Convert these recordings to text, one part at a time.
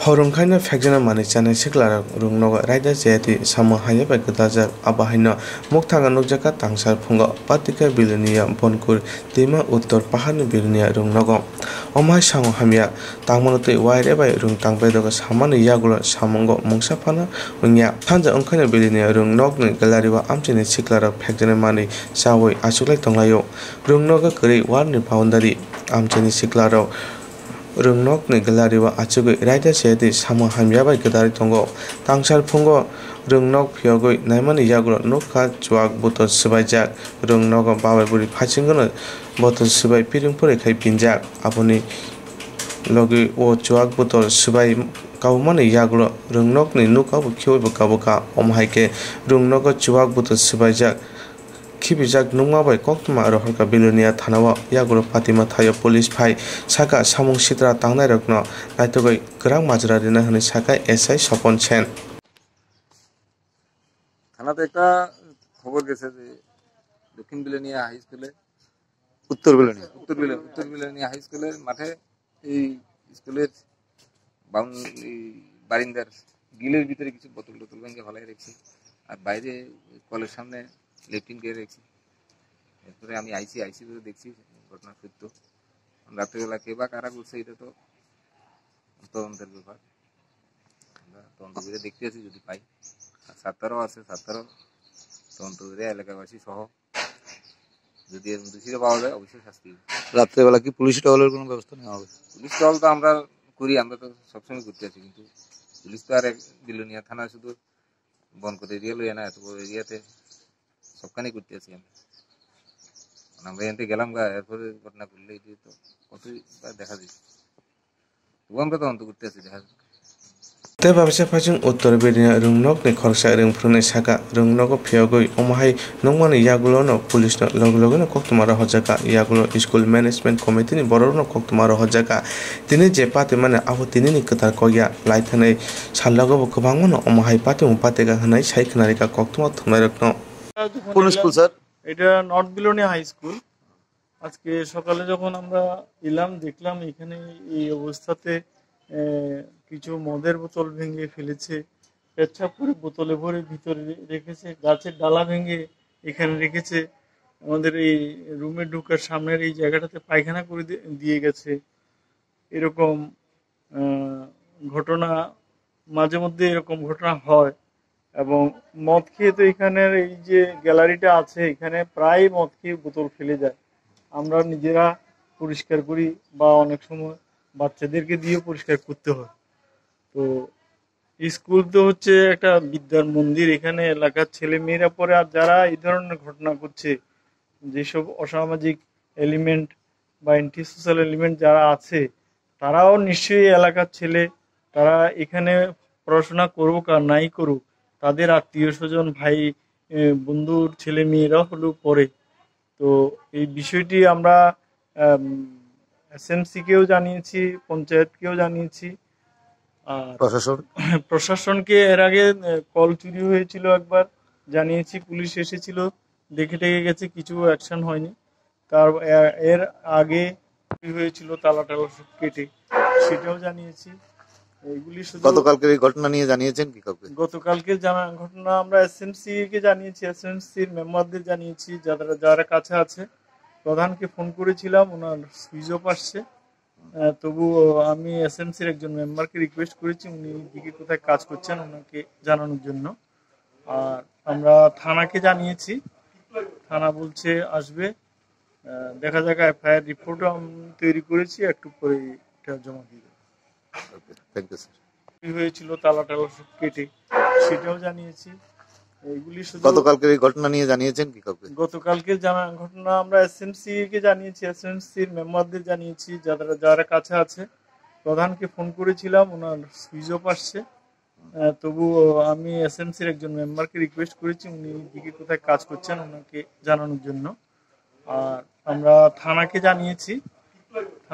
Horongkhaina phekjana mani chane siklarok rungnogo raida jayati samo haya bai gdajak abahino mukthaga nugjaka tangsar phungo patika biloniya bonkur tema uttor paharni biloniya rungnogo omhai sango hamya tangmanotwi waire bai rung tangbedogo samani yagulo samongo mungsa phana wngya thanja ongkhaina biloniya rungnokni gallery o amchini siklarok phekjana mani chawui achuklai tonglaio rungnogo kwrwi wall ni boundary amchini siklarok rungnokni gallery o achugui raida jayati samo hamya bai gdari tongo tangsar phungo rungnok phiyogui naimani yagulo nukha chuak botol swbaijak rungnogo babai buri phachingno botol swybai piringpuri khai pinjak aboni logi o chuak botol swybai kabumani yagulo rungnokni nukabo khiui kaboka omhaike rungnogo chuak botol swybaijak khibijak nungma bai koktuma aro horka biloniya thanao yagulo patima thayo police phai saka samung sitra tangnai rokno naitogoi kwrang majra rina hwnwi saka SI Sopon Sen থানাতে একটা খবর গেছে যে দক্ষিণ Belonia high স্কুলে উত্তর Belonia high স্কুলের মাঠে এই স্কুলের বারিন্দার গিলের ভিতরে কিছু বোতল ভেঙে ফেলাই রেখেছি আর বাইরে কলের সামনে লেফটিন দিয়ে রেখেছি। এরপরে আমি আইসি দেখছি ঘটনা সত্য। রাত্রেবেলা কে বা কারা করছে এটা তো তদন্তের ব্যাপার, আমরা তদন্ত করে দেখতে আছি যদি পাই। ছাত্ররাও আছে, ছাত্ররাও তদন্ত করে এলাকাবাসী সহ যদি এর দোষীরা পাওয়া যায় অবশ্যই শাস্তি হবে। রাত্রেবেলা কি পুলিশ টহলের কোনো ব্যবস্থা নেওয়া হবে? পুলিশ টহল তো আমরা করি, আমরা তো সবসময় করতে আছি, কিন্তু পুলিশ তো আর বিলোনিয়া থানা শুধু বনকট এরিয়া লইয়া না, এত বড় এরিয়াতে সবখানেই করতে আছি আমরা এখান থেকে গেলাম গা, এরপরে ঘটনা করলে এটি তো কতই দেখা যায়, তবু আমরা তদন্ত করতে আছি দেখা যায়। te babisa phajing uttor biloniya rungnokni khoroksa rungphrugnai saka rungnogo phiyogui omhai nungmani yagulo no police no loge no koktuma ro hojaka yagulo school management committee ni borok no koktuma ro hojaka tini je pati mane abo tini ni kwtar koya laithanai sallago bo kwbangma no omhai pati patega hwnai sai khwnarika koktuma thungnai rokno কোন school sir? এটা north Belonia high school. আজকে সকালে যখন আমরা এলাম দেখলাম এখানে এই অবস্থাতে কিছু মদের বোতল ভেঙে ফেলেছে, পেচ্ছাপ করে বোতলে ভরে ভিতরে রেখেছে, গাছের ডালা ভেঙে এখানে রেখেছে, আমাদের এই রুমে ঢোকার সামনের এই জায়গাটাতে পায়খানা করে দিয়ে গেছে। এরকম ঘটনা মাঝে মধ্যে এরকম ঘটনা হয়। এবং মদ খেয়ে তো এখানের এই যে গ্যালারিটা আছে এখানে প্রায় মদ খেয়ে বোতল ফেলে যায়, আমরা নিজেরা পরিষ্কার করি বা অনেক সময় বাচ্চাদেরকে দিয়ে পরিষ্কার করতে হয়। তো স্কুল তো হচ্ছে একটা বিদ্যার মন্দির, এখানে এলাকার ছেলে মেয়েরা পরে আর যারা এই ধরনের ঘটনা করছে, যেসব অসামাজিক এলিমেন্ট বা অ্যান্টি সোশ্যাল এলিমেন্ট যারা আছে তারাও নিশ্চয়ই এলাকার ছেলে, তারা এখানে পড়াশোনা করুক আর নাই করুক তাদের আত্মীয় স্বজন ভাই বন্ধুর ছেলে মেয়েরাও হলেও পড়ে। তো এই বিষয়টি আমরা SMC-কেও জানিয়েছি, পঞ্চায়েতকেও জানিয়েছি, আর প্রশাসনকে এর আগে কল চুরি হয়েছিল একবার জানিয়েছি, পুলিশ এসেছিল দেখে টেকে গেছে, কিছু অ্যাকশন হয়নি। তার এর আগে চুরি হয়েছিল তালা সব কেটে, সেটাও জানিয়েছি। এইগুলি শুধু গতকালকের এই ঘটনা নিয়ে জানিয়েছেন কি কাউকে? গতকালকে ঘটনা আমরা SMC-কে জানিয়েছি, SMC-র মেম্বারদের জানিয়েছি, যারা কাছে আছে। প্রধানকে ফোন করেছিলাম, ওনার সুইচ অফ আসছে, তবু আমি SMC-র একজন মেম্বারকে রিকোয়েস্ট করেছি উনি দিকে কোথায় কাজ করছেন ওনাকে জানানোর জন্য। আর আমরা থানাকে জানিয়েছি, থানা বলছে আসবে, দেখা যাক। FIR রিপোর্টও আমি তৈরি করেছি, একটু পরে এটা জমা দিয়ে দেবো। হয়েছিল তালা সব কেটে, সেটাও জানিয়েছি। এইগুলি শুধু গতকালকের এই ঘটনা নিয়ে জানিয়েছেন কি কাউকে? গতকালকে ঘটনা আমরা SMC-কে জানিয়েছি, SMC-র মেম্বারদের জানিয়েছি, যারা কাছে আছে। প্রধানকে ফোন করেছিলাম, ওনার সুইচ অফ আসছে, তবু আমি SMC-র একজন মেম্বারকে রিকোয়েস্ট করেছি উনি দিকে কোথায় কাজ করছেন ওনাকে জানানোর জন্য। আর আমরা থানাকে জানিয়েছি,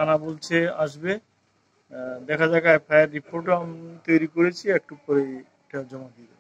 থানা বলছে আসবে, দেখা যাক। FIR রিপোর্টও আমি তৈরি করেছি, একটু পরে এটা জমা দিয়ে দেবো।